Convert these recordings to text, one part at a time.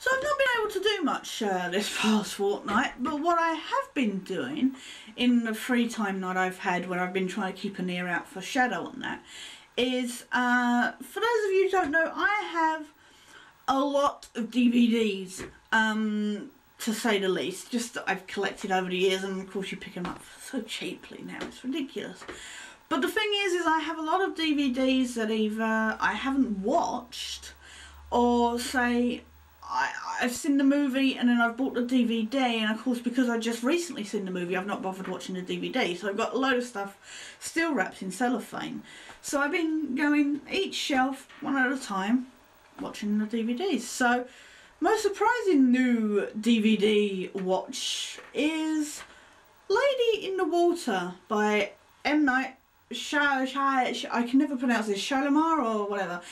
So I've not been able to do much this past fortnight, but what I have been doing in the free time that I've had when I've been trying to keep an ear out for Shadow and that is, for those of you who don't know, I have a lot of DVDs, to say the least, just that I've collected over the years, and of course you pick them up so cheaply now, it's ridiculous. But the thing is I have a lot of DVDs that either I haven't watched, or say I've seen the movie and then I've bought the DVD, and of course because I just recently seen the movie I've not bothered watching the DVD, so I've got a load of stuff still wrapped in cellophane. So I've been going each shelf one at a time watching the DVDs. So most surprising new DVD watch is Lady in the Water by M. Night I can never pronounce this, Shyamalan or whatever.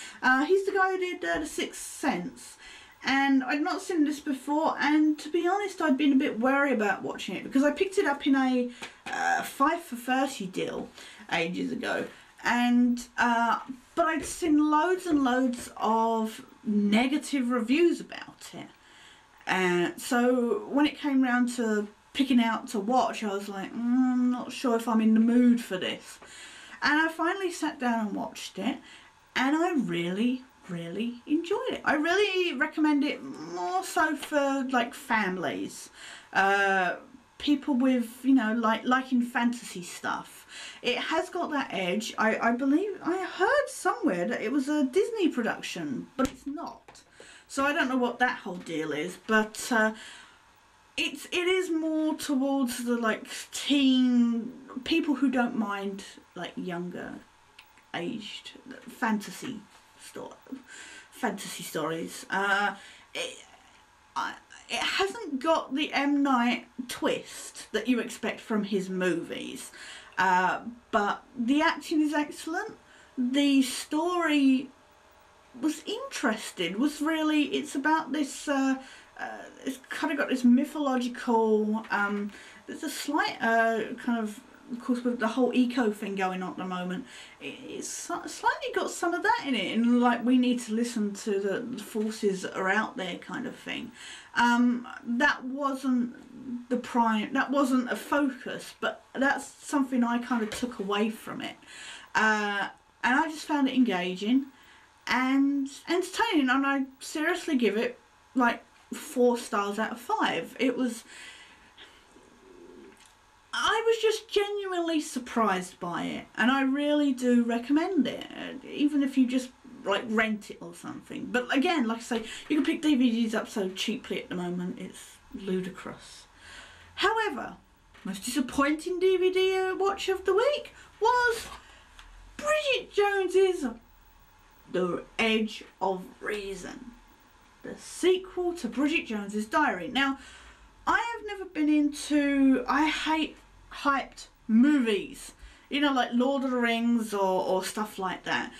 He's the guy who did The Sixth Sense, and I'd not seen this before, and to be honest I'd been a bit wary about watching it because I picked it up in a 5 for 30 deal ages ago, and but I'd seen loads and loads of negative reviews about it, and so when it came round to picking out to watch I was like, I'm not sure if I'm in the mood for this. And I finally sat down and watched it, and I really enjoyed it. I really recommend it, more so for like families, people with, you know, liking fantasy stuff. It has got that edge. I believe I heard somewhere that it was a Disney production, but it's not. So I don't know what that whole deal is, but it is more towards the like teen people who don't mind like younger aged fantasy stories. It hasn't got the M. Night twist that you expect from his movies, but the acting is excellent. The story was interesting. It's about this. It's kind of got this mythological. There's a slight kind of course, with the whole eco thing going on at the moment, it's slightly got some of that in it, and like we need to listen to the forces that are out there kind of thing. That wasn't a focus, but that's something I kind of took away from it, and I just found it engaging and entertaining, and I seriously give it like 4 stars out of 5. I was just genuinely surprised by it, and I really do recommend it, even if you just like rent it or something. But again, like I say, you can pick DVDs up so cheaply at the moment, it's ludicrous. However, most disappointing DVD watch of the week was Bridget Jones's The Edge of Reason, the sequel to Bridget Jones's Diary. Now, I have never been into, I hate hyped movies, you know, like Lord of the Rings or stuff like that.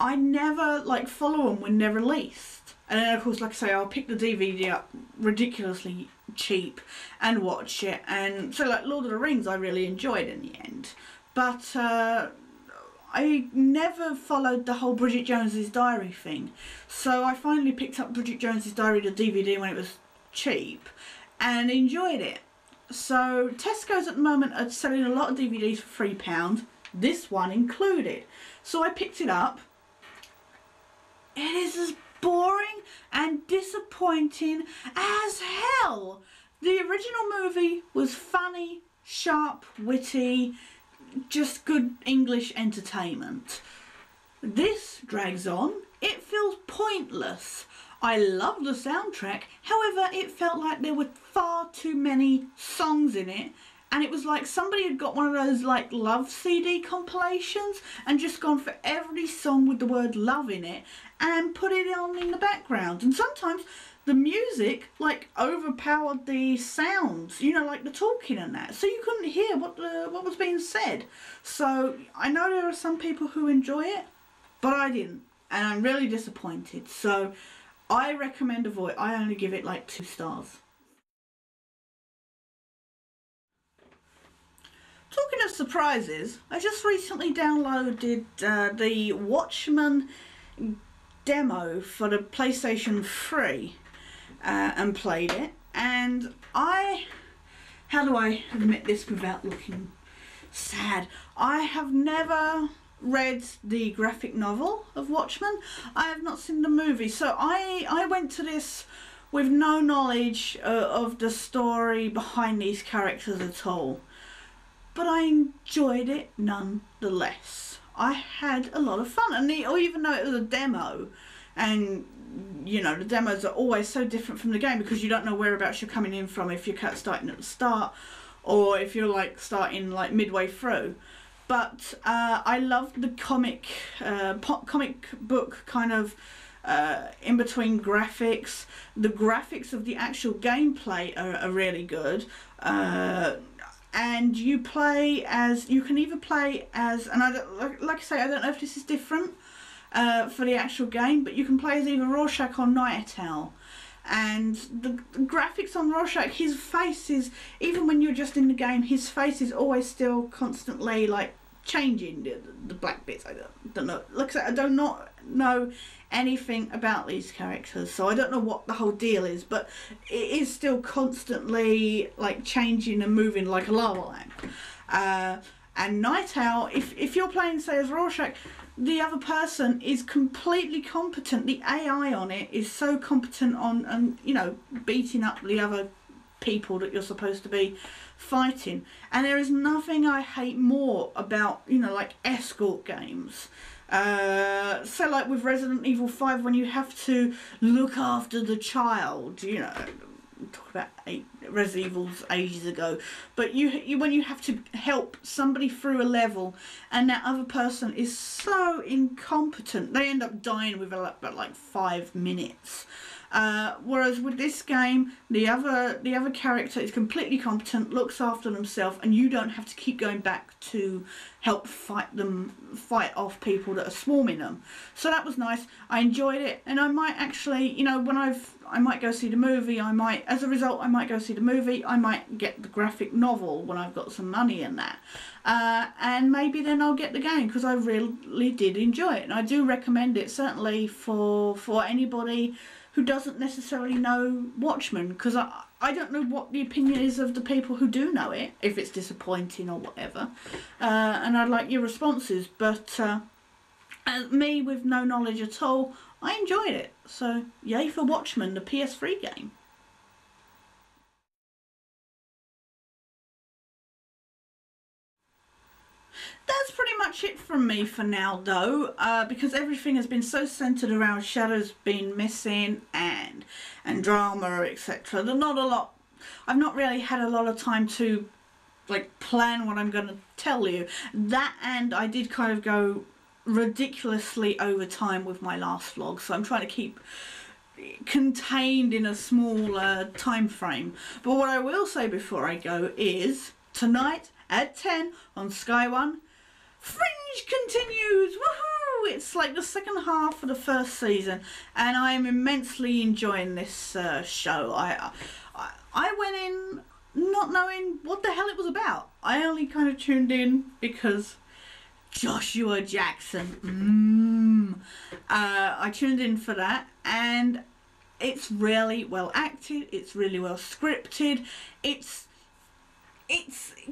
I never like follow them when they're released, and then of course, like I say, I'll pick the DVD up ridiculously cheap and watch it. And so like Lord of the Rings I really enjoyed in the end, but I never followed the whole Bridget Jones's Diary thing. So I finally picked up Bridget Jones's Diary, the DVD, when it was cheap, and enjoyed it. So Tesco's at the moment are selling a lot of DVDs for £3, this one included. So I picked it up. It is as boring and disappointing as hell. The original movie was funny, sharp, witty, just good English entertainment. This drags on. It feels pointless. I love the soundtrack, however it felt like there were far too many songs in it, and it was like somebody had got one of those like love CD compilations and just gone for every song with the word love in it and put it on in the background. And sometimes the music like overpowered the sounds, you know, like the talking and that, so you couldn't hear what was being said. So I know there are some people who enjoy it, but I didn't, and I'm really disappointed. So I recommend avoid. I only give it like 2 stars. Talking of surprises, I just recently downloaded the Watchmen demo for the PlayStation 3. and played it, and how do I admit this without looking sad? I have never read the graphic novel of Watchmen. I have not seen the movie, so I went to this with no knowledge of the story behind these characters at all, but I enjoyed it nonetheless. I had a lot of fun, and even though it was a demo, and you know, the demos are always so different from the game because you don't know whereabouts you're coming in from, if you're starting at the start or if you're like starting like midway through. But I loved the comic book kind of in between graphics. The graphics of the actual gameplay are really good. And you can either play as, and like I say, I don't know if this is different for the actual game, but you can play as either Rorschach or Night Owl. And the graphics on Rorschach, his face is, even when you're just in the game, his face is always still constantly like changing, the black bits. I don't know, like I said, I do not know anything about these characters, so I don't know what the whole deal is, but it is still constantly like changing and moving like a lava lamp. And Night Owl, if you're playing, say, as Rorschach, the other person is completely competent. The AI on it is so competent on, you know, beating up the other people that you're supposed to be fighting. And there is nothing I hate more about, you know, like escort games. So like with Resident Evil 5, when you have to look after the child, you know, talk about Resident Evil's ages ago, but when you have to help somebody through a level and that other person is so incompetent, they end up dying within about like 5 minutes. Whereas with this game, the other character is completely competent, looks after themselves, and you don't have to keep going back to help fight off people that are swarming them. So that was nice. I enjoyed it, and I might actually, you know, when I might go see the movie. As a result, I might go see the movie. I might get the graphic novel when I've got some money in that, and maybe then I'll get the game, because I really did enjoy it, and I do recommend it certainly for anybody who doesn't necessarily know Watchmen, because I don't know what the opinion is of the people who do know it, if it's disappointing or whatever, and I'd like your responses. But as me, with no knowledge at all, I enjoyed it, so yay for Watchmen, the PS3 game. That's pretty much it from me for now, though, because everything has been so centred around Shadow's been missing and drama, etc. There's not a lot. I've not really had a lot of time to like plan what I'm going to tell you. That, and I did kind of go ridiculously over time with my last vlog, so I'm trying to keep contained in a small time frame. But what I will say before I go is, tonight at 10 on Sky One, Fringe continues. Woohoo! It's like the second half of the first season, and I am immensely enjoying this show. I went in not knowing what the hell it was about. I only kind of tuned in because Joshua Jackson. I tuned in for that, and it's really well acted. It's really well scripted. It's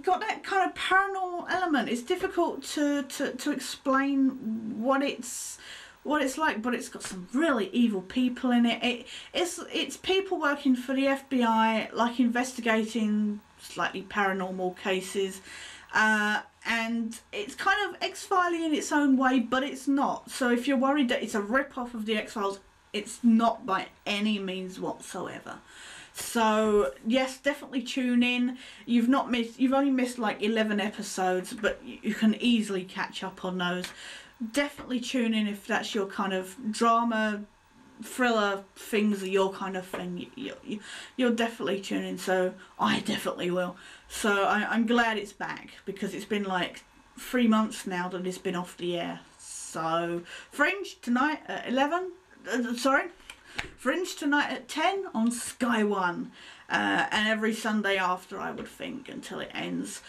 got that kind of paranormal element. It's difficult to explain what it's like, but it's got some really evil people in it. It's people working for the FBI, like investigating slightly paranormal cases, and it's kind of X-Files in its own way, but it's not. So if you're worried that it's a rip-off of the X-Files, it's not by any means whatsoever. So yes, definitely tune in. You've only missed like 11 episodes, but you can easily catch up on those. Definitely tune in if that's your kind of drama, thriller things are your kind of thing. You'll definitely tune in, so I definitely will. So I'm glad it's back, because it's been like 3 months now that it's been off the air. So Fringe tonight at 11, Fringe tonight at 10 on Sky One, and every Sunday after, I would think, until it ends.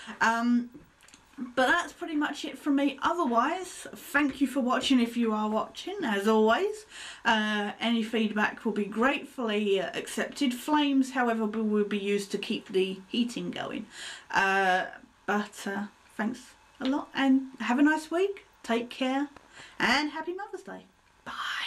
But that's pretty much it from me. Otherwise, thank you for watching if you are watching, as always. Any feedback will be gratefully accepted. Flames, however, will be used to keep the heating going. Thanks a lot and have a nice week. Take care and happy Mother's Day. Bye.